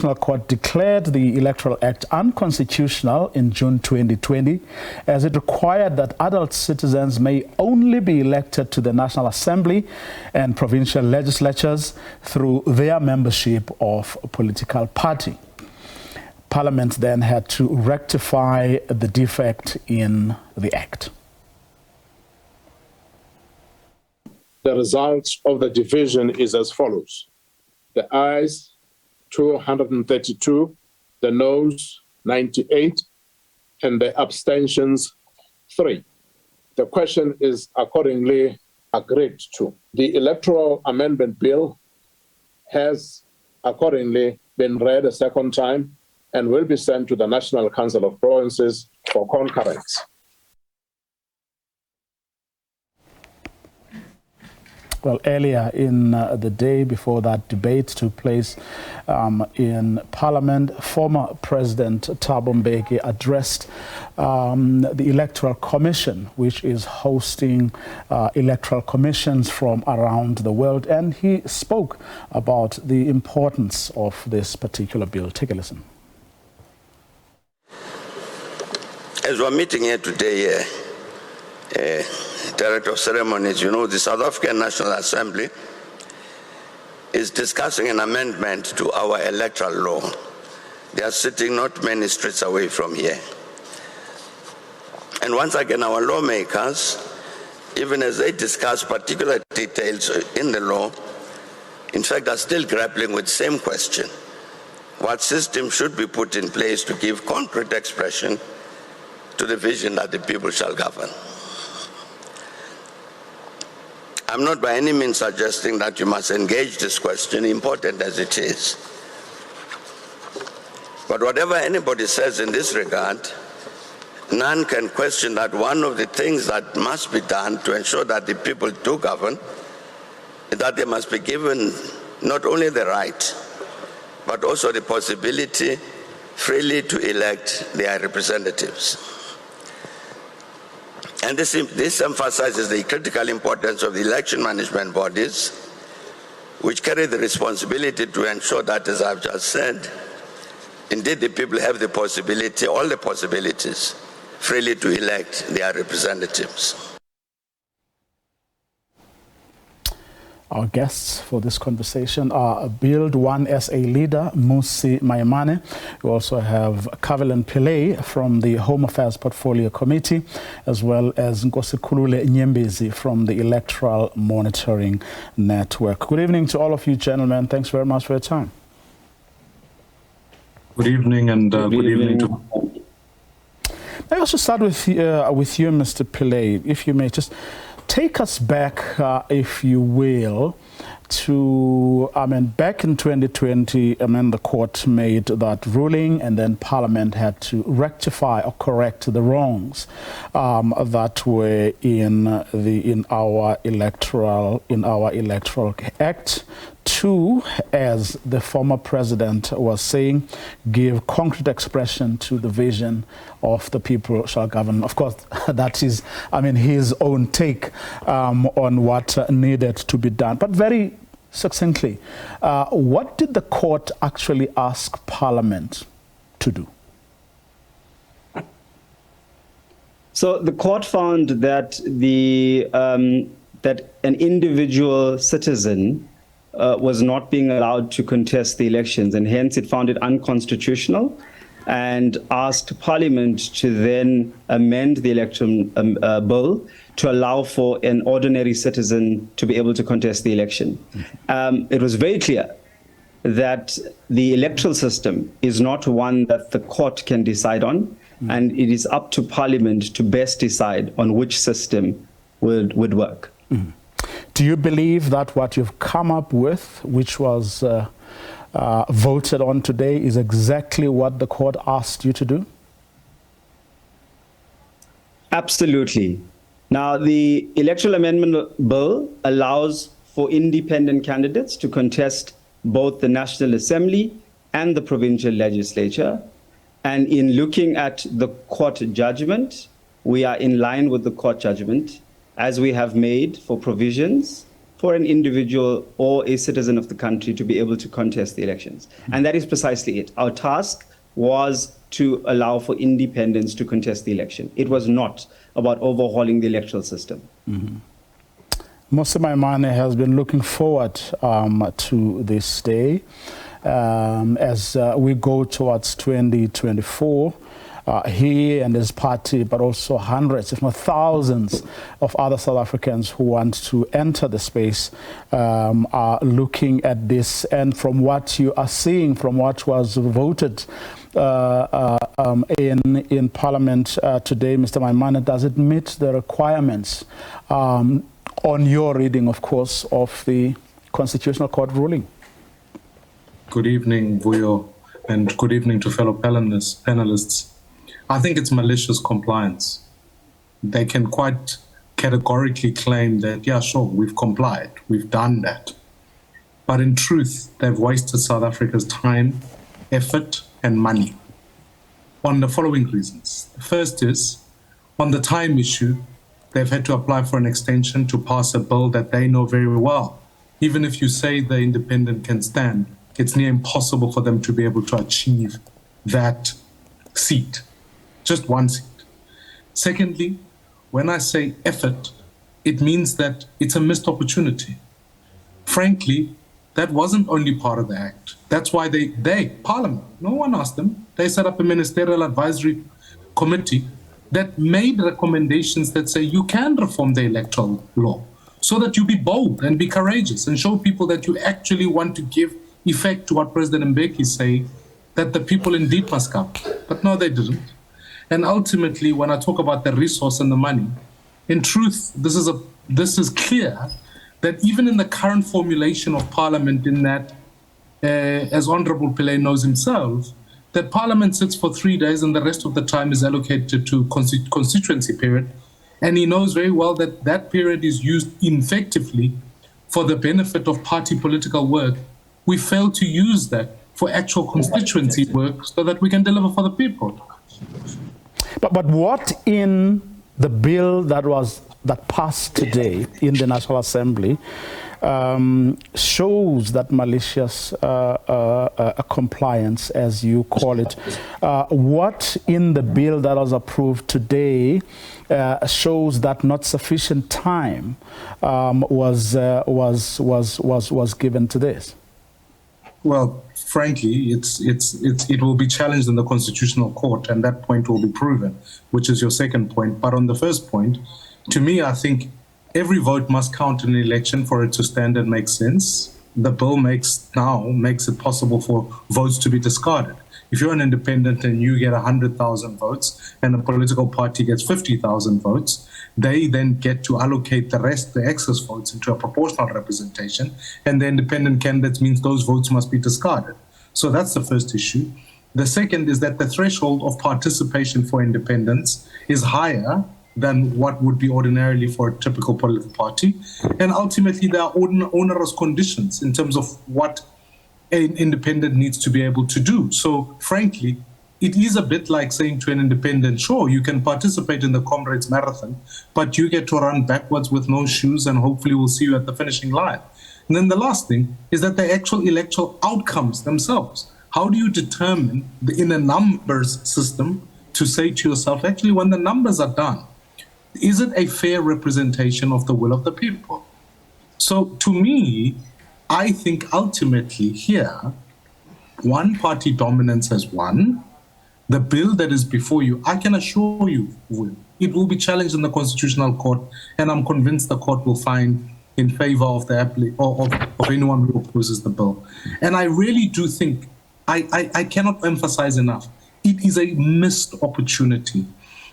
Court declared the Electoral Act unconstitutional in June 2020 as it required that adult citizens may only be elected to the National Assembly and provincial legislatures through their membership of a political party. Parliament then had to rectify the defect in the Act. The results of the division is as follows. The ayes 232, the noes 98, and the abstentions 3. The question is accordingly agreed to. The Electoral Amendment Bill has accordingly been read a second time and will be sent to the National Council of Provinces for concurrence. Well, earlier in the day before that debate took place in Parliament, former President Thabo Mbeki addressed the Electoral Commission, which is hosting electoral commissions from around the world, and he spoke about the importance of this particular bill. Take a listen. As we're meeting here today, Director of Ceremonies, you know, the South African National Assembly is discussing an amendment to our electoral law. They are sitting not many streets away from here. And once again, our lawmakers, even as they discuss particular details in the law, in fact, are still grappling with the same question. What system should be put in place to give concrete expression to the vision that the people shall govern? I'm not by any means suggesting that you must engage this question, important as it is. But whatever anybody says in this regard, none can question that one of the things that must be done to ensure that the people do govern is that they must be given not only the right, but also the possibility freely to elect their representatives. And this emphasizes the critical importance of the election management bodies, which carry the responsibility to ensure that, as I've just said, indeed the people have the possibility, all the possibilities, freely to elect their representatives. Our guests for this conversation are Build One SA leader, Mmusi Maimane. We also have Kavilan Pillay from the Home Affairs Portfolio Committee, as well as Nkosikhulule Nyembezi from the Electoral Monitoring Network. Good evening to all of you gentlemen. Thanks very much for your time. Good evening, and good evening to... May I also start with you, Mr. Pillay, if you may just take us back, if you will, to, back in 2020, the court made that ruling, and then Parliament had to rectify or correct the wrongs that were in our electoral act. To, as the former president was saying, give concrete expression to the vision of the people shall govern. Of course, that is, his own take on what needed to be done. But very succinctly, what did the court actually ask Parliament to do? So the court found that that an individual citizen was not being allowed to contest the elections, and hence it found it unconstitutional and asked Parliament to then amend the Electoral Bill to allow for an ordinary citizen to be able to contest the election. It was very clear that the electoral system is not one that the court can decide on, and it is up to Parliament to best decide on which system would work. Do you believe that what you've come up with, which was voted on today, is exactly what the court asked you to do? Absolutely. Now, the Electoral Amendment Bill allows for independent candidates to contest both the National Assembly and the provincial legislature. And in looking at the court judgment, we are in line with the court judgment, as we have made for provisions for an individual or a citizen of the country to be able to contest the elections. And that is precisely it. Our task was to allow for independents to contest the election. It was not about overhauling the electoral system. Maimane has been looking forward to this day as we go towards 2024. He and his party, but also hundreds, if not thousands, of other South Africans who want to enter the space are looking at this. And from what you are seeing, from what was voted in Parliament today, Mr. Maimane, does it meet the requirements, on your reading, of course, of the Constitutional Court ruling? Good evening, Vuyo, and good evening to fellow panelists. I think it's malicious compliance. They can quite categorically claim that, yeah, sure, we've complied, we've done that. But in truth, they've wasted South Africa's time, effort, and money on the following reasons. The first is, on the time issue, they've had to apply for an extension to pass a bill that they know very well. Even if you say the independent can stand, it's near impossible for them to be able to achieve that seat. Just one seat. Secondly, when I say effort, it means that it's a missed opportunity. Frankly, that wasn't only part of the act. That's why Parliament, no one asked them, they set up a ministerial advisory committee that made recommendations that say you can reform the electoral law so that you be bold and be courageous and show people that you actually want to give effect to what President Mbeki say, that the people indeed must come. But no, they didn't. And ultimately, when I talk about the resource and the money, in truth, this is clear that even in the current formulation of Parliament, in that, as Honourable Pillay knows himself, that Parliament sits for 3 days and the rest of the time is allocated to constituency period. And he knows very well that that period is used effectively for the benefit of party political work. We fail to use that for actual constituency work so that we can deliver for the people. But what in the bill that passed today in the National Assembly shows that malicious compliance, as you call it? What in the bill that was approved today shows that not sufficient time was given to this? Well, frankly, it will be challenged in the Constitutional Court, and that point will be proven, which is your second point. But on the first point, to me, I think every vote must count in an election for it to stand and make sense. The bill makes it possible for votes to be discarded. If you're an independent and you get 100,000 votes and a political party gets 50,000 votes, they then get to allocate the rest, the excess votes, into a proportional representation, and the independent candidates means those votes must be discarded. So that's the first issue. The second is that the threshold of participation for independents is higher than what would be ordinarily for a typical political party. And ultimately, there are onerous conditions in terms of what an independent needs to be able to do. So frankly, it is a bit like saying to an independent, sure, you can participate in the Comrades Marathon, but you get to run backwards with no shoes and hopefully we'll see you at the finishing line. And then the last thing is that the actual electoral outcomes themselves. How do you determine in a numbers system to say to yourself, actually, when the numbers are done, is it a fair representation of the will of the people? So to me, I think ultimately here, one party dominance has won. The bill that is before you, I can assure you, it will be challenged in the Constitutional Court, and I'm convinced the court will find in favor of the of anyone who opposes the bill. And I really do think, I cannot emphasize enough, it is a missed opportunity.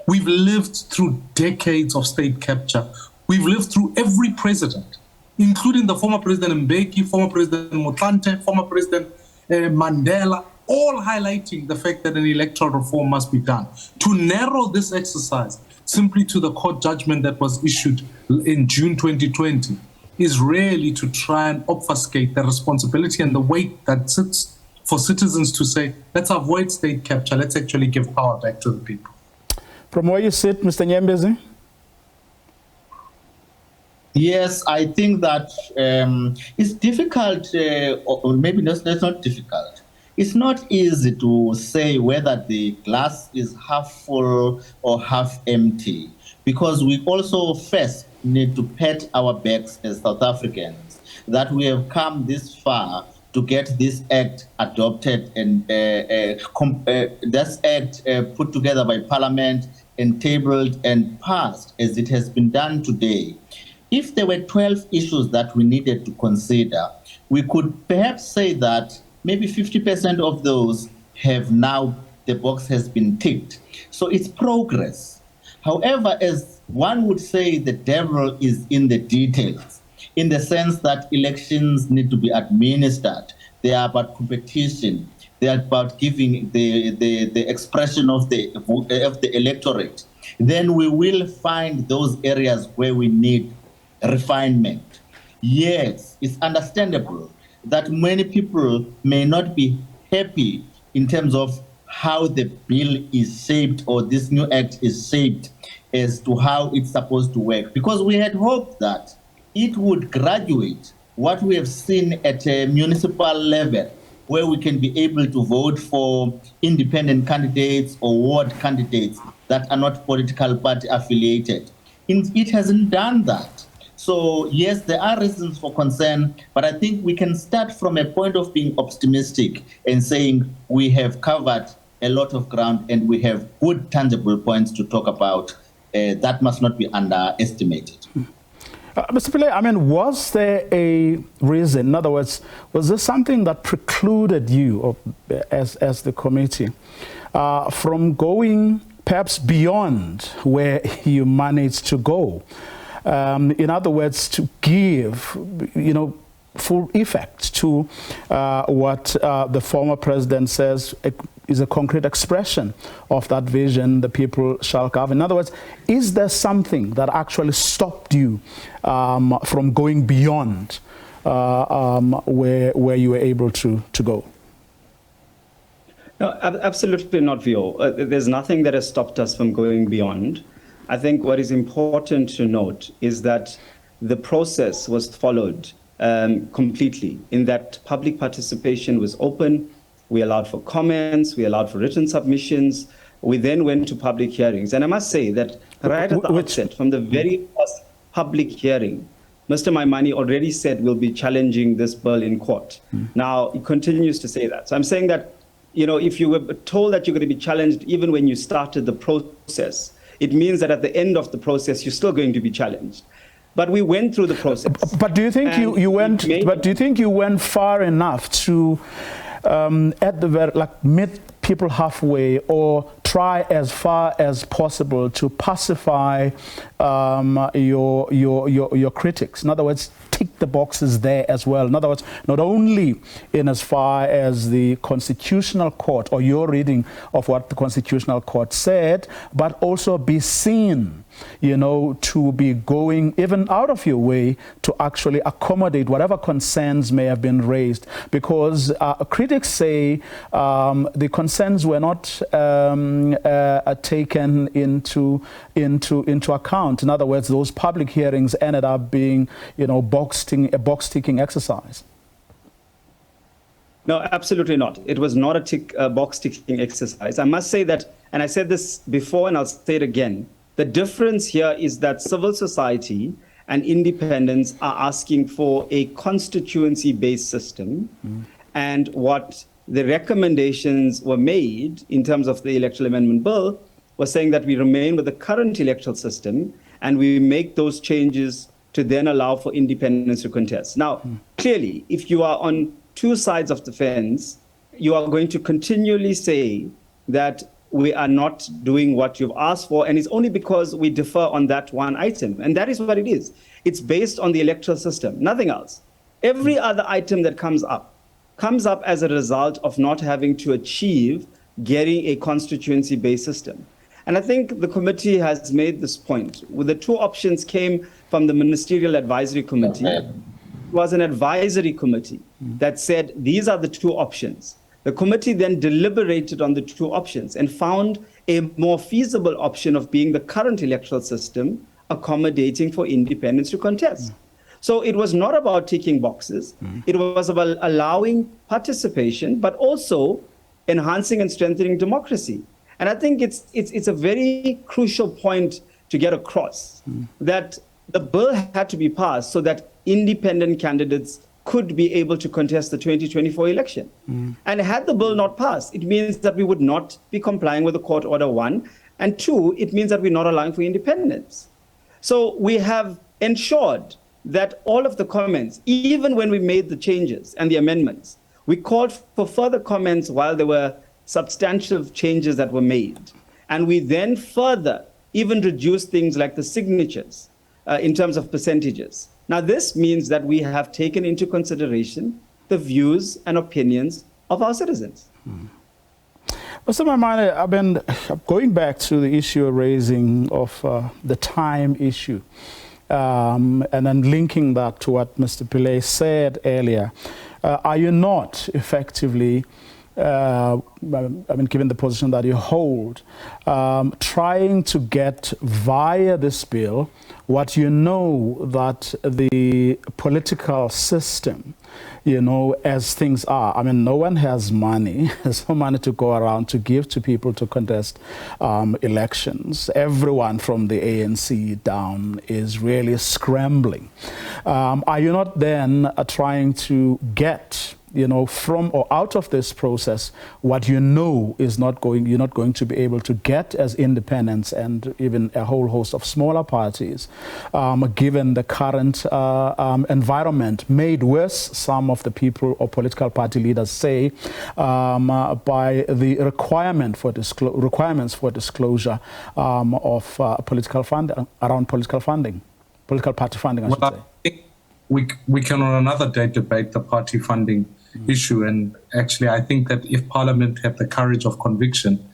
We've lived through decades of state capture. We've lived through every president, including the former President Mbeki, former President Motlanthe, former President Mandela, all highlighting the fact that an electoral reform must be done. To narrow this exercise simply to the court judgment that was issued in June 2020 is really to try and obfuscate the responsibility and the weight that sits for citizens to say, let's avoid state capture, let's actually give power back to the people. From where you sit, Mr. Nyembezi? Yes, I think that it's difficult, or maybe that's not difficult. It's not easy to say whether the glass is half full or half empty, because we also first need to pat our backs as South Africans that we have come this far to get this act adopted and this act put together by Parliament and tabled and passed as it has been done today. If there were 12 issues that we needed to consider, we could perhaps say that maybe 50% of those have now, the box has been ticked. So it's progress. However, as one would say, the devil is in the details, in the sense that elections need to be administered. They are about competition. They are about giving the expression of the electorate. Then we will find those areas where we need refinement. Yes, it's understandable that many people may not be happy in terms of how the bill is shaped or this new act is shaped as to how it's supposed to work, because we had hoped that it would graduate what we have seen at a municipal level, where we can be able to vote for independent candidates or ward candidates that are not political party affiliated. It hasn't done that. So yes, there are reasons for concern, but I think we can start from a point of being optimistic and saying we have covered a lot of ground and we have good tangible points to talk about. That must not be underestimated. Mr. Pillay, I mean, was there a reason? In other words, was there something that precluded you, as the committee, from going perhaps beyond where you managed to go? In other words, to give, full effect to what the former president says is a concrete expression of that vision, the people shall govern. In other words, is there something that actually stopped you from going beyond where you were able to go? No, absolutely not, Vio. There's nothing that has stopped us from going beyond. I think what is important to note is that the process was followed completely, in that public participation was open. We allowed for comments, we allowed for written submissions. We then went to public hearings. And I must say that right at the outset, from the very first public hearing, Mr. Maimane already said we'll be challenging this bill in court. Now, he continues to say that. So I'm saying that, if you were told that you're going to be challenged even when you started the process, it means that at the end of the process, you're still going to be challenged. But we went through the process. But do you think you went? But do you think you went far enough to, at the very, meet people halfway, or try as far as possible to pacify your critics? In other words, tick the boxes there as well. In other words, not only in as far as the Constitutional Court or your reading of what the Constitutional Court said, but also be seen, to be going even out of your way to actually accommodate whatever concerns may have been raised. Because critics say the concerns were not taken into account. In other words, those public hearings ended up being, a box-ticking exercise. No, absolutely not. It was not a box-ticking exercise. I must say that, and I said this before and I'll say it again, the difference here is that civil society and independents are asking for a constituency-based system. And what the recommendations were made in terms of the Electoral Amendment Bill was saying that we remain with the current electoral system and we make those changes to then allow for independents to contest. Now, clearly, if you are on two sides of the fence, you are going to continually say that we are not doing what you've asked for, and it's only because we differ on that one item. And that is what it is. It's based on the electoral system, nothing else. Every other item that comes up as a result of not having to achieve getting a constituency-based system. And I think the committee has made this point. The two options came from the Ministerial Advisory Committee. It was an advisory committee that said these are the two options. The committee then deliberated on the two options and found a more feasible option of being the current electoral system accommodating for independents to contest. So it was not about ticking boxes. It was about allowing participation, but also enhancing and strengthening democracy. And I think it's a very crucial point to get across, that the bill had to be passed so that independent candidates could be able to contest the 2024 election. And had the bill not passed, it means that we would not be complying with the court order, 1, and 2, it means that we're not allowing for independence. So we have ensured that all of the comments, even when we made the changes and the amendments, we called for further comments while there were substantial changes that were made. And we then further even reduced things like the signatures in terms of percentages. Now, this means that we have taken into consideration the views and opinions of our citizens. Mr. Maimane, I've been going back to the issue of raising of the time issue, and then linking that to what Mr. Pillay said earlier. Are you not effectively, given the position that you hold, trying to get via this bill what you know that the political system, as things are, no one has money, there's no money to go around to give to people to contest elections. Everyone from the ANC down is really scrambling. Are you not then trying to get from or out of this process what you're not going to be able to get as independents and even a whole host of smaller parties, given the current environment made worse, some of the people or political party leaders say, by the requirements for disclosure of political funding, around political party funding, I should say. We can on another day debate the party funding issue, and actually I think that if Parliament had the courage of conviction,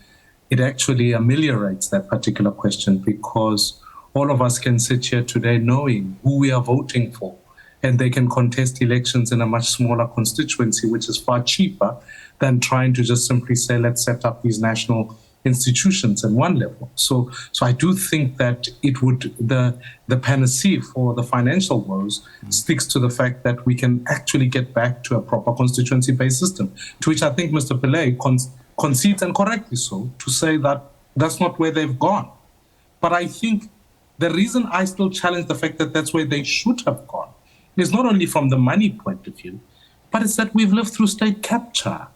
it actually ameliorates that particular question, because all of us can sit here today knowing who we are voting for, and they can contest elections in a much smaller constituency, which is far cheaper than trying to just simply say, let's set up these national institutions at one level. So I do think that it would, the panacea for the financial woes sticks to the fact that we can actually get back to a proper constituency-based system, to which I think Mr. Pillay concedes, and correctly so, to say that that's not where they've gone. But I think the reason I still challenge the fact that that's where they should have gone is not only from the money point of view, but it's that we've lived through state capture,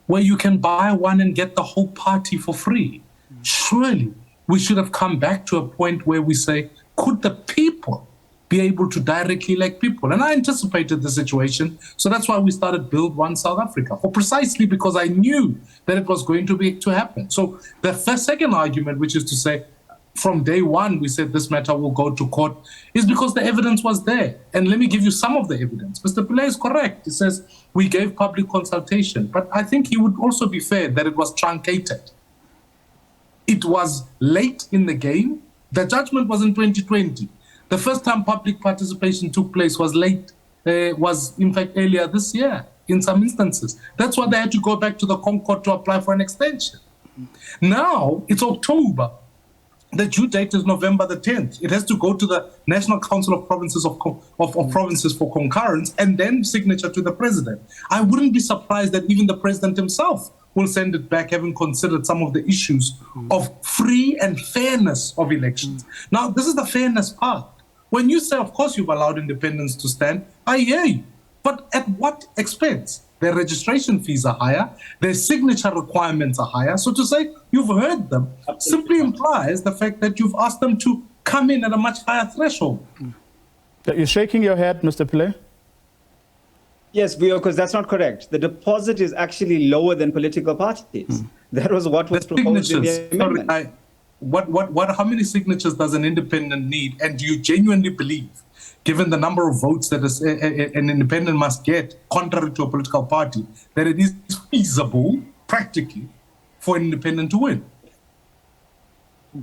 where you can buy one and get the whole party for free. Surely we should have come back to a point where we say, could the people be able to directly elect people? And I anticipated the situation, so that's why we started Build One South Africa, precisely because I knew that it was going to happen. So the second argument, which is to say, from day one, we said this matter will go to court, is because the evidence was there. And let me give you some of the evidence. Mr. Pillay is correct. He says we gave public consultation, but I think he would also be fair that it was truncated. It was late in the game. The judgment was in 2020. The first time public participation took place was in fact earlier this year in some instances. That's why they had to go back to the Concord to apply for an extension. Now it's October. The due date is November the 10th. It has to go to the National Council of Provinces of Provinces for concurrence and then signature to the president. I wouldn't be surprised that even the president himself will send it back, having considered some of the issues of free and fairness of elections. Now, this is the fairness part. When you say, of course, you've allowed independents to stand, I hear you. But at what expense? Their registration fees are higher, their signature requirements are higher. So to say you've heard them simply implies the fact that you've asked them to come in at a much higher threshold. You're shaking your head, Mr. Pillay? Yes, because that's not correct. The deposit is actually lower than political parties. That was what was proposed in the amendment. Sorry, how many signatures does an independent need? And do you genuinely believe, given the number of votes that an independent must get, contrary to a political party, that it is feasible, practically, for an independent to win?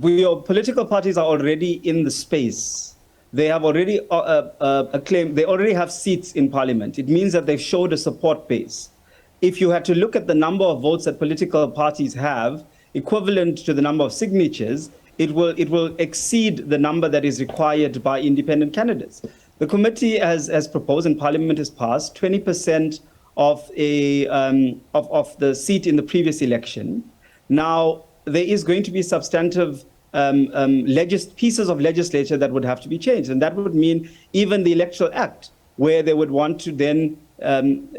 Political parties are already in the space. They have already acclaimed, they already have seats in parliament. It means that they've showed a support base. If you had to look at the number of votes that political parties have, equivalent to the number of signatures, it will exceed the number that is required by independent candidates. The committee has proposed, and Parliament has passed, 20% of the seat in the previous election. Now, there is going to be substantive pieces of legislature that would have to be changed, and that would mean even the Electoral Act, where they would want to then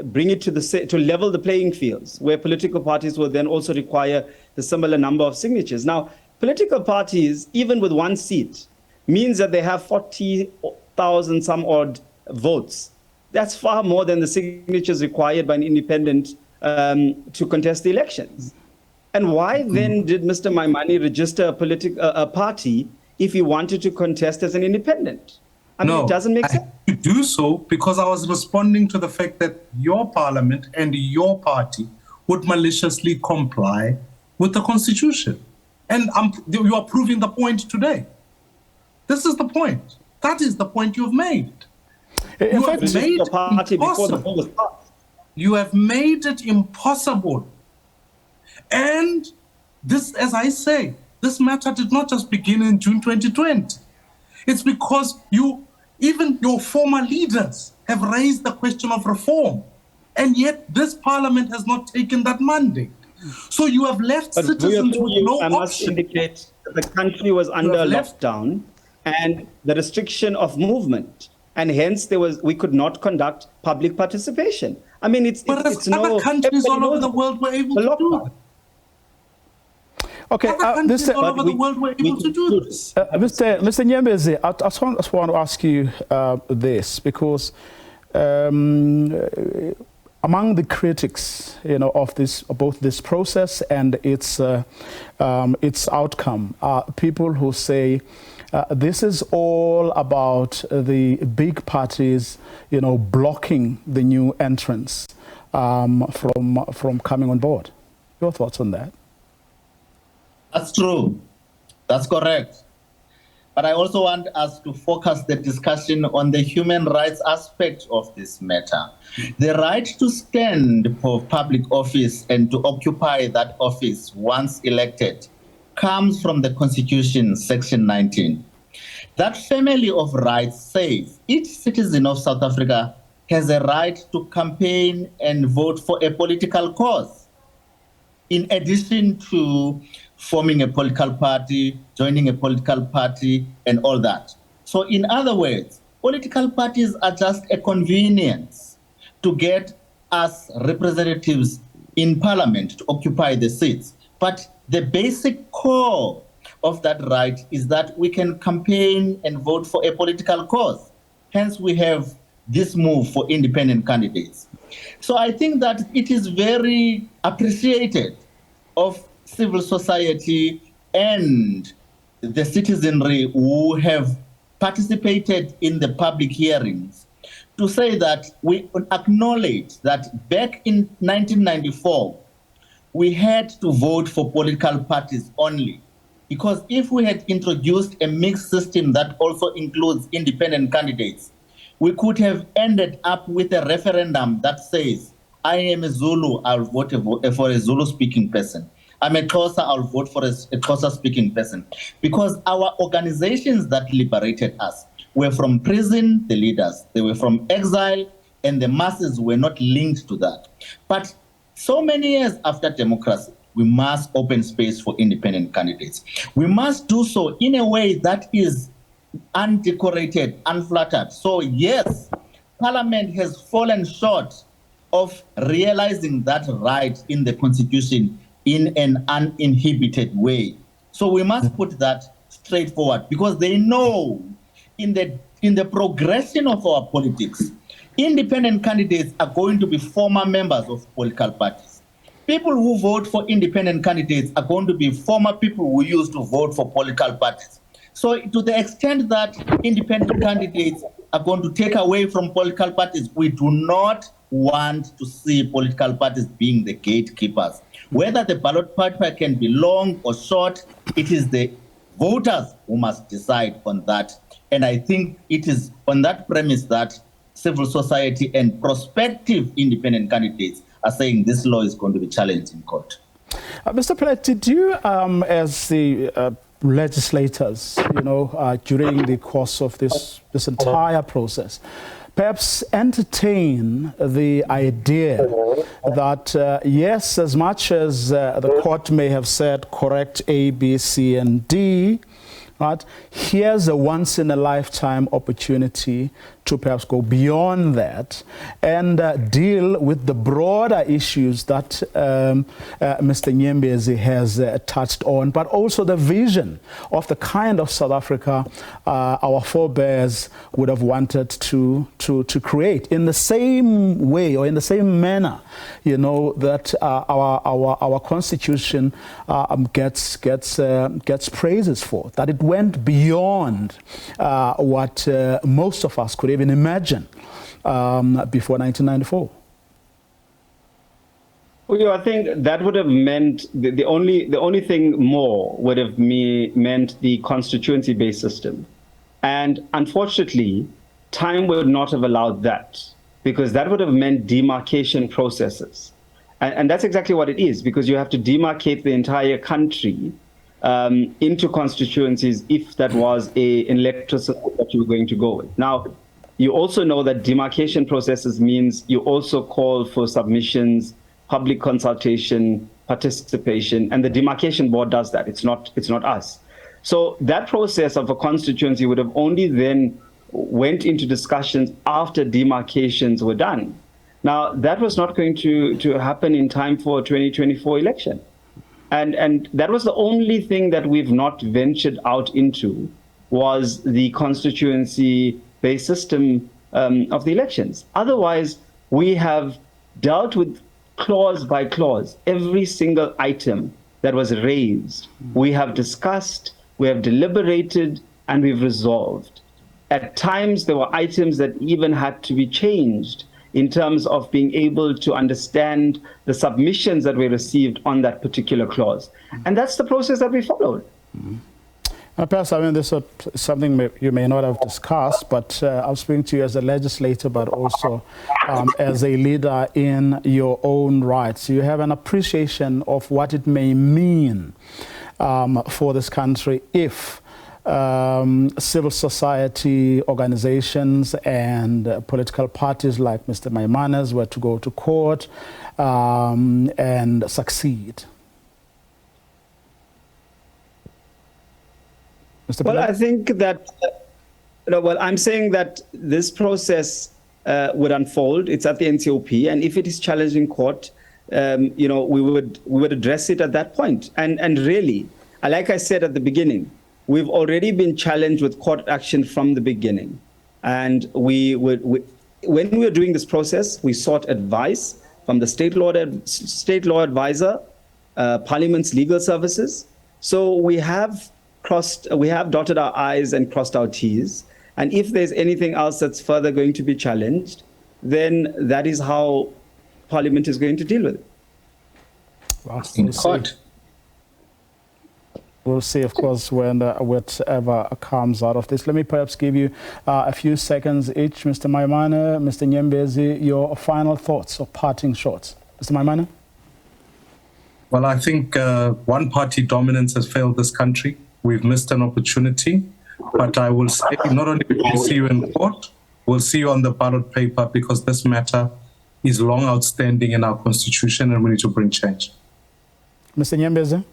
bring it to level the playing fields, where political parties will then also require the similar number of signatures. Now, political parties, even with one seat, means that they have 40,000 some odd votes. That's far more than the signatures required by an independent to contest the elections. And why then did Mr. Maimane register a party if he wanted to contest as an independent? I mean, it doesn't make sense. To do so because I was responding to the fact that your parliament and your party would maliciously comply with the constitution. And you are proving the point today. This is the point. That is the point you've made. You have made it impossible. You have made it impossible. And this, as I say, this matter did not just begin in June 2020. It's because even your former leaders have raised the question of reform, and yet this parliament has not taken that mandate. So you have left citizens with no option. I must indicate that the country was under lockdown and the restriction of movement, and hence we could not conduct public participation. I mean, other countries all over the world were able to do it. Okay, Mr. all over the world were able to do this. Mr. Nyembezi, I just want to ask you this, because among the critics, of both this process and its outcome, are people who say this is all about the big parties, blocking the new entrants from coming on board. Your thoughts on that? That's true. That's correct. But I also want us to focus the discussion on the human rights aspect of this matter. The right to stand for public office and to occupy that office once elected comes from the Constitution, Section 19. That family of rights says each citizen of South Africa has a right to campaign and vote for a political cause, in addition to forming a political party, joining a political party, and all that. So in other words, political parties are just a convenience to get us representatives in parliament to occupy the seats. But the basic core of that right is that we can campaign and vote for a political cause. Hence, we have this move for independent candidates. So I think that it is very appreciated of civil society and the citizenry who have participated in the public hearings to say that we acknowledge that back in 1994, we had to vote for political parties only. Because if we had introduced a mixed system that also includes independent candidates, we could have ended up with a referendum that says, I am a Zulu, I'll vote for a Zulu-speaking person. I'm a Xhosa, I'll vote for a Xhosa-speaking person. Because our organizations that liberated us were from prison, the leaders. They were from exile, and the masses were not linked to that. But so many years after democracy, we must open space for independent candidates. We must do so in a way that is undecorated, unflattered. So yes, Parliament has fallen short of realizing that right in the Constitution in an uninhibited way. So we must put that straightforward, because they know in the progression of our politics, independent candidates are going to be former members of political parties. People who vote for independent candidates are going to be former people who used to vote for political parties. So to the extent that independent candidates are going to take away from political parties, we do not want to see political parties being the gatekeepers. Whether the ballot paper can be long or short, it is the voters who must decide on that. And I think it is on that premise that civil society and prospective independent candidates are saying this law is going to be challenged in court. Mr. Plight, did you, as the legislators, during the course of this entire process, perhaps entertain the idea that, yes, as much as the court may have said correct A, B, C, and D, right, here's a once-in-a-lifetime opportunity to perhaps go beyond that and deal with the broader issues that Mr. Nyembezi has touched on, but also the vision of the kind of South Africa our forebears would have wanted to create in the same way or in the same manner, that our Constitution gets praises for, that it went beyond what most of us could even imagine before 1994. Well, I think that would have meant the only thing more would have meant the constituency-based system, and unfortunately, time would not have allowed that, because that would have meant demarcation processes, and that's exactly what it is, because you have to demarcate the entire country into constituencies if that was an electoral system that you were going to go with. Now, you also know that demarcation processes means you also call for submissions, public consultation, participation, and the demarcation board does that. It's not us. So that process of a constituency would have only then went into discussions after demarcations were done. Now, that was not going to happen in time for 2024 election. And that was the only thing that we've not ventured out into, was the constituency-based system of the elections. Otherwise, we have dealt with clause by clause every single item that was raised. We have discussed, we have deliberated, and we've resolved. At times, there were items that even had to be changed in terms of being able to understand the submissions that we received on that particular clause. And that's the process that we followed. Perhaps, this is something you may not have discussed, but I'll speak to you as a legislator, but also as a leader in your own rights. You have an appreciation of what it may mean for this country if civil society organizations and political parties like Mr. Maimane's were to go to court and succeed. Mr. Well, Pillay? I think that, I'm saying that this process would unfold. It's at the NCOP, and if it is challenged in court, we would address it at that point. And really, like I said at the beginning, we've already been challenged with court action from the beginning. And when we were doing this process, we sought advice from the state law advisor, Parliament's legal services. So we have dotted our I's and crossed our T's. And if there's anything else that's further going to be challenged, then that is how Parliament is going to deal with it. Well, in court. We'll see, of course, when whatever comes out of this. Let me perhaps give you a few seconds each. Mr. Maimane, Mr. Nyembezi, your final thoughts or parting shots. Mr. Maimane? Well, I think one-party dominance has failed this country. We've missed an opportunity. But I will say, not only will we see you in court, we'll see you on the ballot paper, because this matter is long outstanding in our Constitution and we need to bring change. Mr. Nyembezi?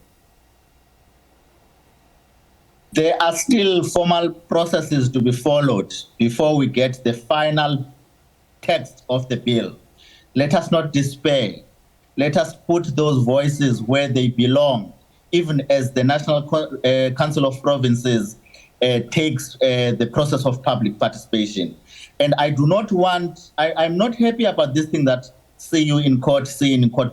There are still formal processes to be followed before we get the final text of the bill. Let us not despair. Let us put those voices where they belong, even as the National Council of Provinces takes the process of public participation. And I do not want, I'm not happy about this thing that see you in court,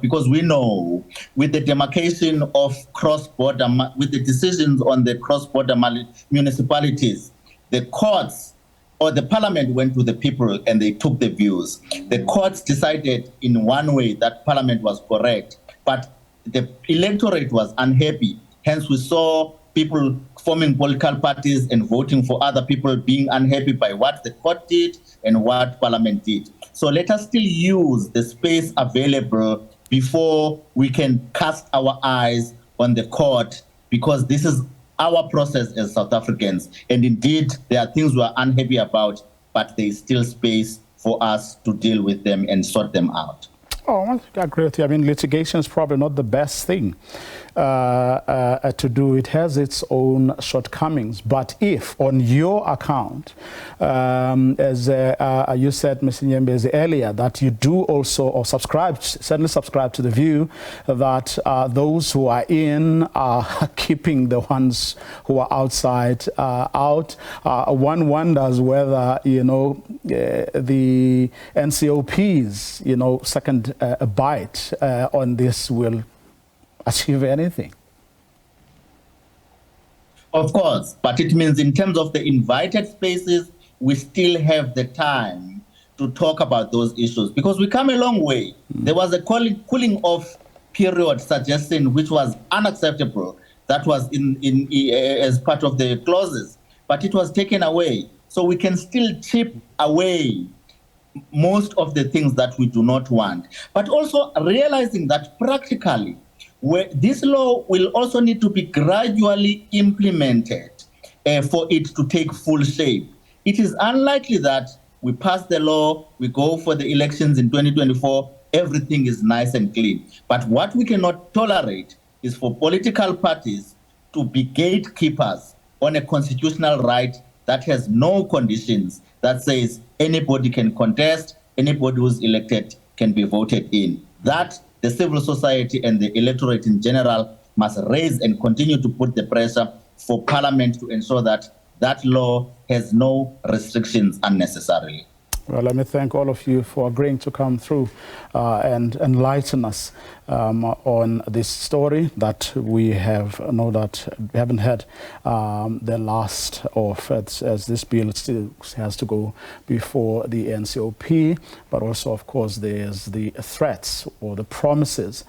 because we know with the demarcation of cross-border, with the decisions on the cross-border municipalities, the courts or the parliament went to the people and they took the views. The courts decided in one way that parliament was correct, but the electorate was unhappy. Hence we saw people forming political parties and voting for other people, being unhappy by what the court did and what parliament did. So let us still use the space available before we can cast our eyes on the court, because this is our process as South Africans. And indeed, there are things we are unhappy about, but there is still space for us to deal with them and sort them out. Oh, I agree with you. I mean, litigation is probably not the best thing to do. It has its own shortcomings. But if, on your account, as you said, Mr. Nyembezi, earlier, that you do also, or certainly subscribe to the view that those who are in are keeping the ones who are outside out, one wonders whether, the NCOP's, second bite on this will achieve anything. Of course, but it means in terms of the invited spaces, we still have the time to talk about those issues because we come a long way. There was a cooling off period suggestion which was unacceptable. That was in as part of the clauses, but it was taken away. So we can still chip away most of the things that we do not want, but also realizing that practically this law will also need to be gradually implemented for it to take full shape. It is unlikely that we pass the law, we go for the elections in 2024, everything is nice and clean. But what we cannot tolerate is for political parties to be gatekeepers on a constitutional right that has no conditions, that says anybody can contest, anybody who's elected can be voted in. That the civil society and the electorate in general must raise and continue to put the pressure for Parliament to ensure that that law has no restrictions unnecessarily. Well, let me thank all of you for agreeing to come through and enlighten us on this story that we have we haven't had the last of it, as this bill still has to go before the NCOP, but also, of course, there's the threats or the promises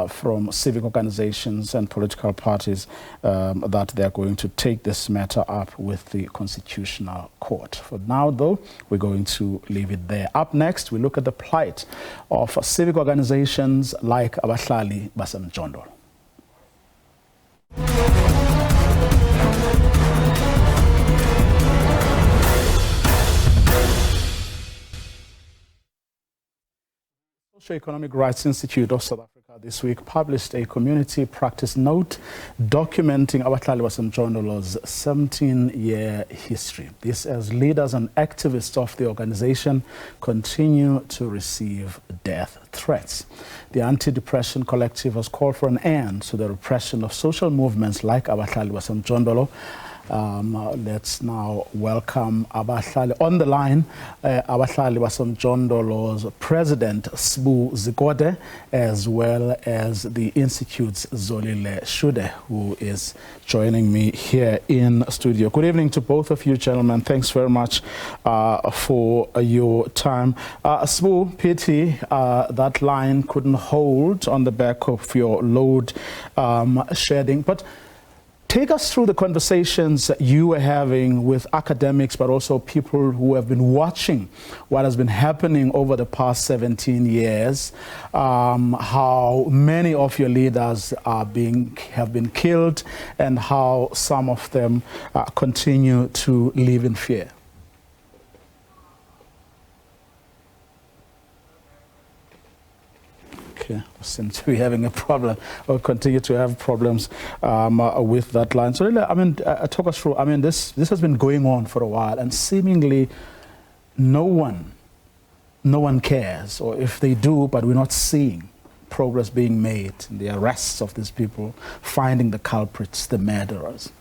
from civic organizations and political parties that they're going to take this matter up with the Constitutional Court. For now, though, we're going to leave it there. Up next, we look at the plight of civic organizations like Abahlali baseMjondolo. Socio-Economic Rights Institute of South Africa this week published a community practice note documenting Abahlali baseMjondolo's 17-year history. This as leaders and activists of the organization continue to receive death threats. The Anti-Repression Collective has called for an end to the repression of social movements like Abahlali baseMjondolo. Let's now welcome Abahlali on the line, Abahlali baseMjondolo's president, Nkosikhulule, as well as the Institute's Zolile Shude, who is joining me here in studio. Good evening to both of you, gentlemen. Thanks very much for your time. Sbu, pity that line couldn't hold on the back of your load shedding, but take us through the conversations you were having with academics, but also people who have been watching what has been happening over the past 17 years, how many of your leaders have been killed, and how some of them continue to live in fear. Okay, seem to be having a problem, or continue to have problems with that line. So, I mean, talk us through. I mean, this has been going on for a while, and seemingly no one cares, or if they do, but we're not seeing progress being made in the arrests of these people, finding the culprits, the murderers.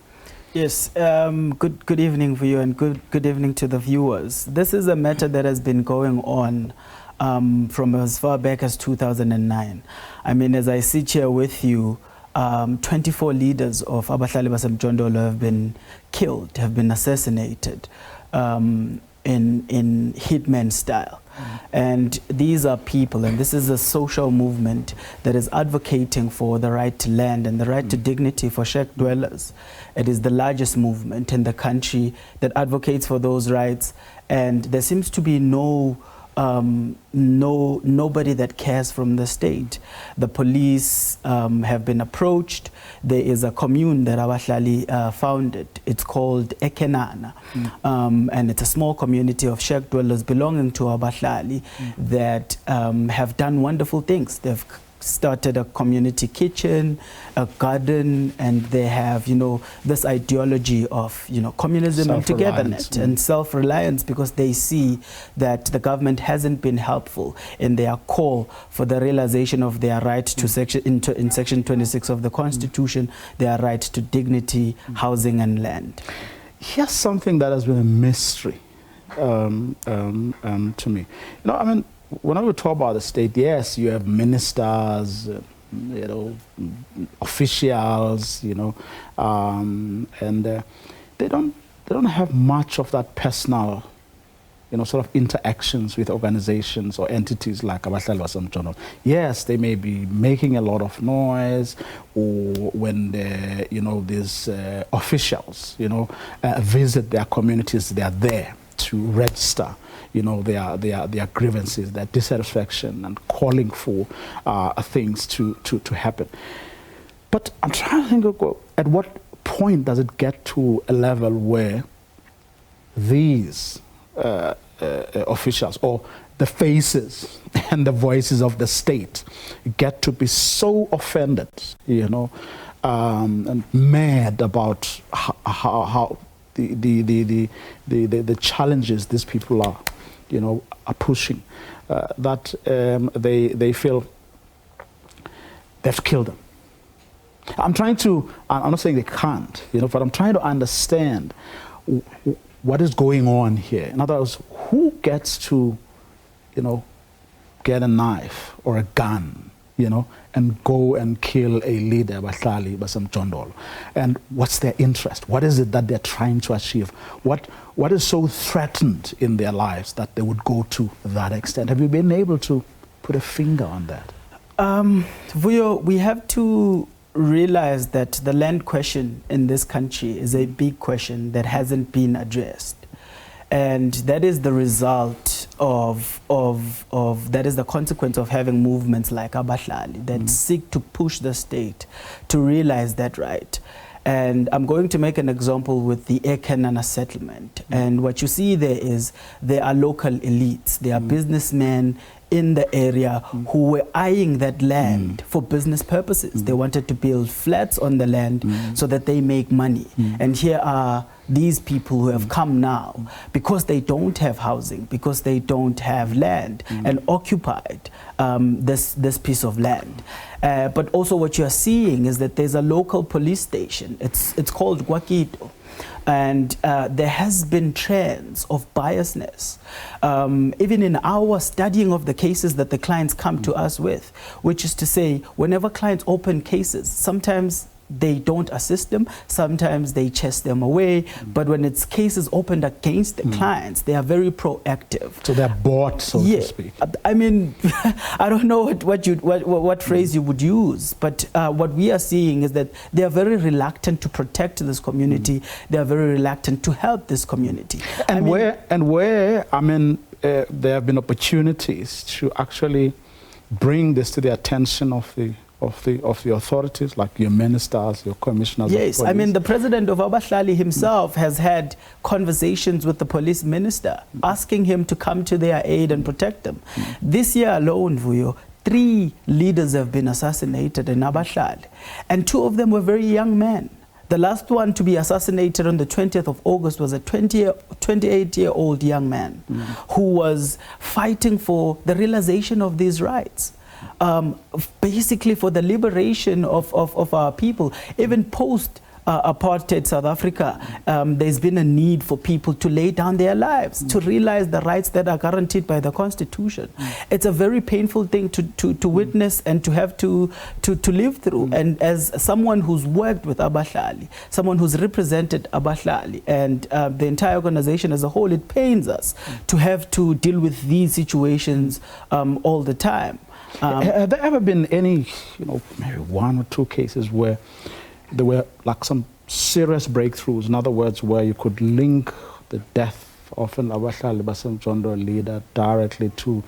Yes, good evening for you, and good evening to the viewers. This is a matter that has been going on from as far back as 2009. I mean, as I sit here with you, 24 leaders of Abahlali baseMjondolo have been killed, have been assassinated in hitman style. And these are people, and this is a social movement that is advocating for the right to land and the right to dignity for shack dwellers. It is the largest movement in the country that advocates for those rights, and there seems to be no nobody that cares from the state. The police have been approached. There is a commune that Abahlali founded. It's called eKhenana. And it's a small community of shack dwellers belonging to Abahlali that have done wonderful things. They've started a community kitchen, a garden, and they have, this ideology of, communism and togetherness and self-reliance, because they see that the government hasn't been helpful in their call for the realization of their right to in Section 26 of the Constitution, their right to dignity, housing and land. Here's something that has been a mystery to me. Whenever we talk about the state, yes, you have ministers, officials, and they don't have much of that personal, sort of interactions with organizations or entities like Abahlali baseMjondolo. Yes, they may be making a lot of noise, or when these officials, visit their communities, they are there to register their grievances, their dissatisfaction, and calling for things to happen. But I'm trying to think of at what point does it get to a level where these officials, or the faces and the voices of the state, get to be so offended, and mad about how the challenges these people are pushing, that they feel they have to kill them. I'm not saying they can't, but I'm trying to understand what is going on here. In other words, who gets to, get a knife or a gun, and go and kill a leader, Abahlali baseMjondolo? And what's their interest? What is it that they're trying to achieve? What is so threatened in their lives that they would go to that extent? Have you been able to put a finger on that? Vuyo, we have to realize that the land question in this country is a big question that hasn't been addressed. And that is the result of that is the consequence of having movements like Abahlali that seek to push the state to realize that right. And I'm going to make an example with the eKhenana settlement. And what you see there are local elites, there are businessmen in the area who were eyeing that land for business purposes. They wanted to build flats on the land so that they make money. And here are these people who have come now because they don't have housing, because they don't have land, and occupied this piece of land. But also what you're seeing is that there's a local police station. It's called Gwakito. And there has been trends of biasness, even in our studying of the cases that the clients come to us with, which is to say, whenever clients open cases, sometimes they don't assist them, sometimes they chase them away, but when it's cases opened against the clients, they are very proactive. So they're bought, so to speak. I mean, I don't know what phrase you would use, but what we are seeing is that they are very reluctant to protect this community. They are very reluctant to help this community. And where there have been opportunities to actually bring this to the attention of the authorities, like your ministers, your commissioners. Yes, I mean, the president of Abahlali himself has had conversations with the police minister, asking him to come to their aid and protect them. This year alone, Vuyo, 3 leaders have been assassinated in Abahlali, and 2 of them were very young men. The last one to be assassinated on the 20th of August was a 28-year-old young man who was fighting for the realization of these rights. Basically for the liberation of our people. Even post apartheid South Africa, there's been a need for people to lay down their lives, to realize the rights that are guaranteed by the Constitution. It's a very painful thing to witness and to have to live through. And as someone who's worked with Abahlali, someone who's represented Abahlali and the entire organization as a whole, it pains us to have to deal with these situations all the time. Have there ever been any, maybe 1 or 2 cases where there were like some serious breakthroughs? In other words, where you could link the death of an Abahlali baseMjondolo leader directly to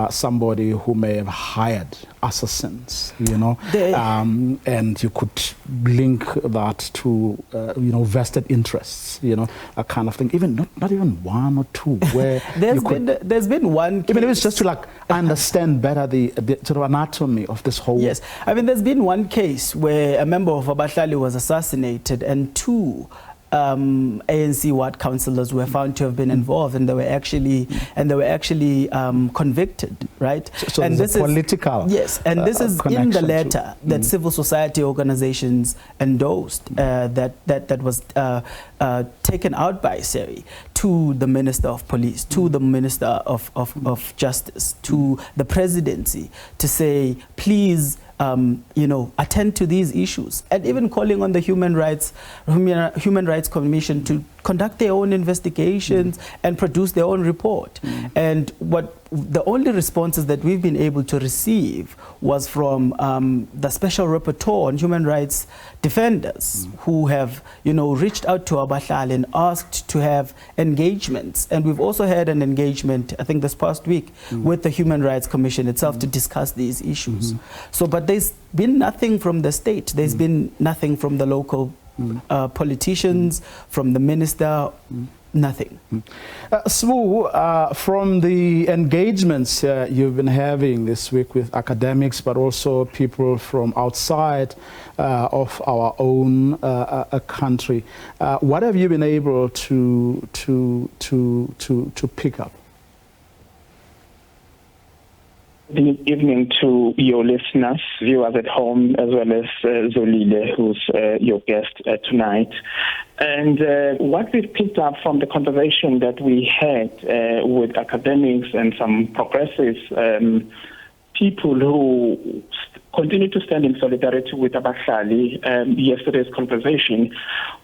somebody who may have hired assassins, you know, and you could link that to, you know, vested interests, you know, a kind of thing. Even not even one or two, where there's been one case. Even if it's just to like understand better the sort of anatomy of this whole. Yes, I mean, there's been one case where a member of Abahlali was assassinated, and two ANC ward councillors were found to have been involved, and they were actually convicted, right? So and this is political. Yes, and this is in the letter that civil society organizations endorsed, that was taken out by SERI to the Minister of Police, to the Minister of Justice, to the Presidency, to say, please, you know, attend to these issues, and even calling on the Human Rights Commission to conduct their own investigations and produce their own report. And the only responses that we've been able to receive was from the Special Rapporteur on Human Rights Defenders, who have, you know, reached out to Abahlali and asked to have engagements. And we've also had an engagement, I think this past week, with the Human Rights Commission itself to discuss these issues. So, but there's been nothing from the state. There's been nothing from the local politicians, from the minister, nothing. Smu, from the engagements you've been having this week with academics, but also people from outside of our own country, what have you been able to pick up? Good evening to your listeners, viewers at home, as well as Zolile, who's your guest tonight. And what we've picked up from the conversation that we had with academics and some progressive people who continue to stand in solidarity with Abahlali, yesterday's conversation,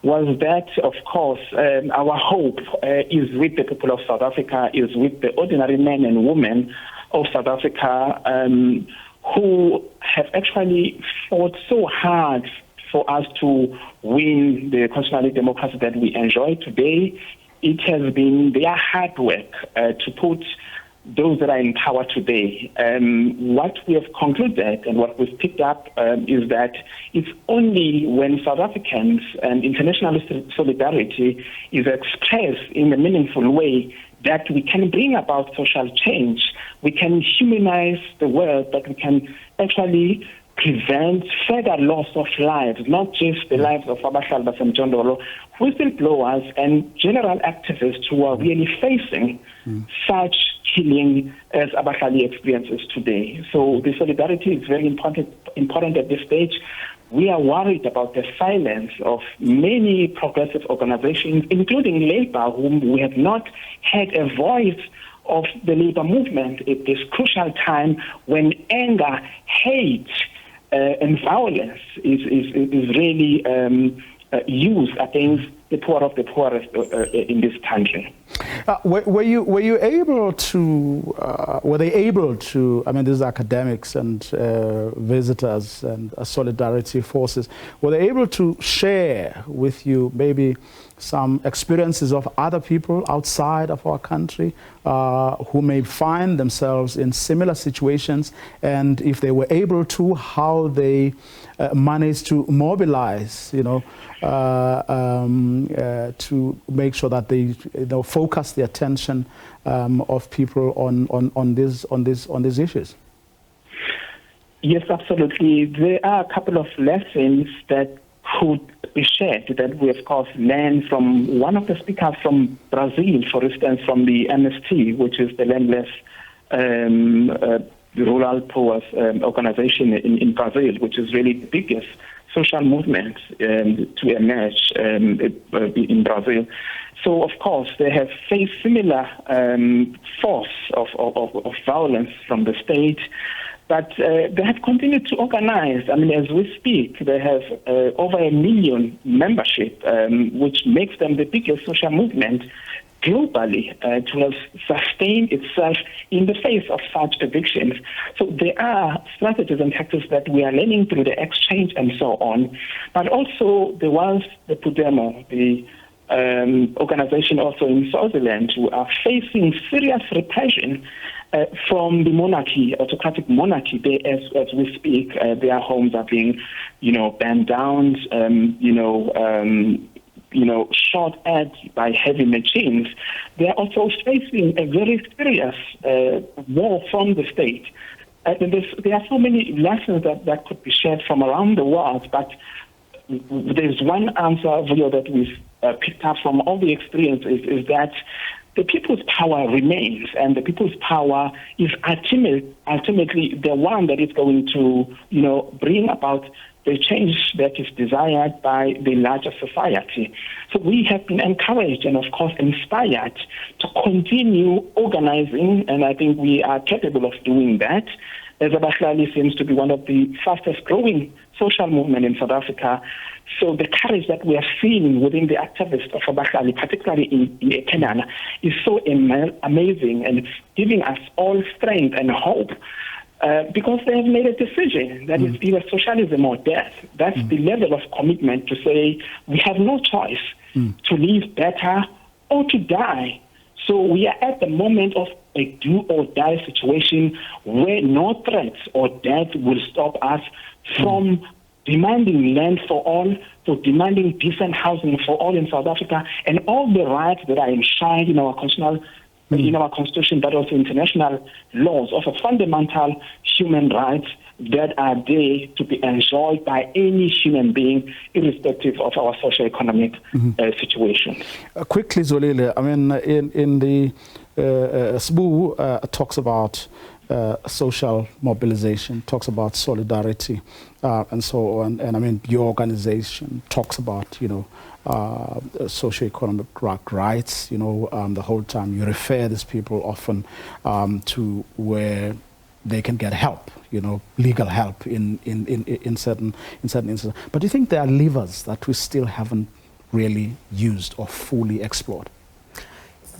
was that, of course, our hope is with the people of South Africa, is with the ordinary men and women of South Africa, who have actually fought so hard for us to win the constitutional democracy that we enjoy today. It has been their hard work to put those that are in power today. What we have concluded and what we've picked up is that it's only when South Africans and international solidarity is expressed in a meaningful way that we can bring about social change. We can humanize the world, that we can actually prevent further loss of lives, not just the lives of Abahlali baseMjondolo, whistleblowers and general activists who are really facing such killing as Abahlali experiences today. So the solidarity is very important at this stage. We are worried about the silence of many progressive organizations, including Labour, whom we have not had a voice of the Labour movement at this crucial time when anger, hate, and violence is really used against the poor of the poorest in this country. Were you able to? Were they able to? I mean, these academics and visitors and solidarity forces. Were they able to share with you maybe some experiences of other people outside of our country who may find themselves in similar situations, and if they were able to, how they managed to mobilize, you know, to make sure that they, you know, focus the attention of people on these issues? Yes, absolutely. There are a couple of lessons that could be shared that we, of course, learned from one of the speakers from Brazil, for instance, from the MST, which is the Landless Rural Poor's organization in Brazil, which is really the biggest social movement to emerge in Brazil. So, of course, they have faced similar force of violence from the state, but they have continued to organize. I mean, as we speak, they have over 1 million membership, which makes them the biggest social movement globally to have sustained itself in the face of such evictions. So there are strategies and tactics that we are learning through the exchange and so on, but also there was the Pudemo, the organization also in Swaziland who are facing serious repression from the monarchy, autocratic monarchy. They, as we speak, their homes are being, burned down, shot at by heavy machines. They are also facing a very serious war from the state. There are so many lessons that could be shared from around the world, but there's one answer, Vio, that we've picked up from all the experiences is that the people's power remains, and the people's power is ultimately the one that is going to, bring about the change that is desired by the larger society. So we have been encouraged and, of course, inspired to continue organizing, and I think we are capable of doing that. As Abahlali seems to be one of the fastest growing social movement in South Africa. So the courage that we are seeing within the activists of Abahlali, particularly in eKhenana, is so amazing, and it's giving us all strength and hope because they have made a decision that is either socialism or death. That's the level of commitment to say we have no choice to live better or to die. So we are at the moment of a do-or-die situation where no threats or death will stop us from demanding land for all, for demanding decent housing for all in South Africa, and all the rights that are enshrined in our constitution, but also international laws of a fundamental human rights that are there to be enjoyed by any human being, irrespective of our socio-economic situation. Quickly, Zolile, I mean, in the SBU talks about social mobilization, talks about solidarity, and so on. And I mean, your organization talks about, socio-economic rights, the whole time. You refer these people often to where they can get help, legal help in certain instances. But do you think there are levers that we still haven't really used or fully explored?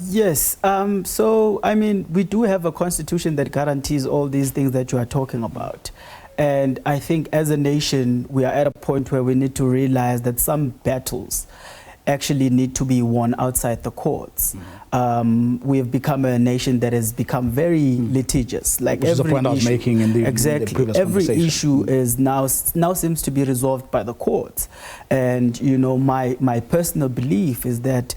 Yes. So, I mean, we do have a constitution that guarantees all these things that you are talking about. And I think as a nation, we are at a point where we need to realize that some battles actually need to be won outside the courts. We have become a nation that has become very litigious. Like which is the point I was making in the exactly. In the previous every conversation. issue is now seems to be resolved by the courts. And my personal belief is that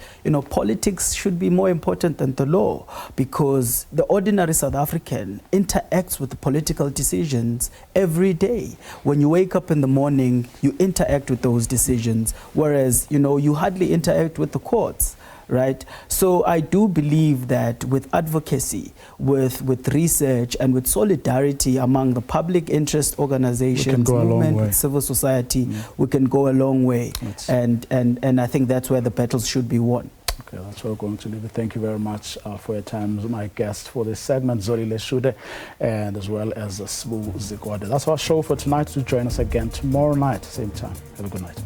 politics should be more important than the law, because the ordinary South African interacts with the political decisions every day. When you wake up in the morning, you interact with those decisions, whereas you hardly interact with the courts. Right? So I do believe that with advocacy, with research, and with solidarity among the public interest organizations, movement, with civil society, we can go a long way. And I think that's where the battles should be won. Okay, that's where we're going to leave it. Thank you very much for your time. My guest for this segment, Zolile Shude, and as well as Sbu Zikwade. That's our show for tonight. To join us again tomorrow night, same time. Have a good night.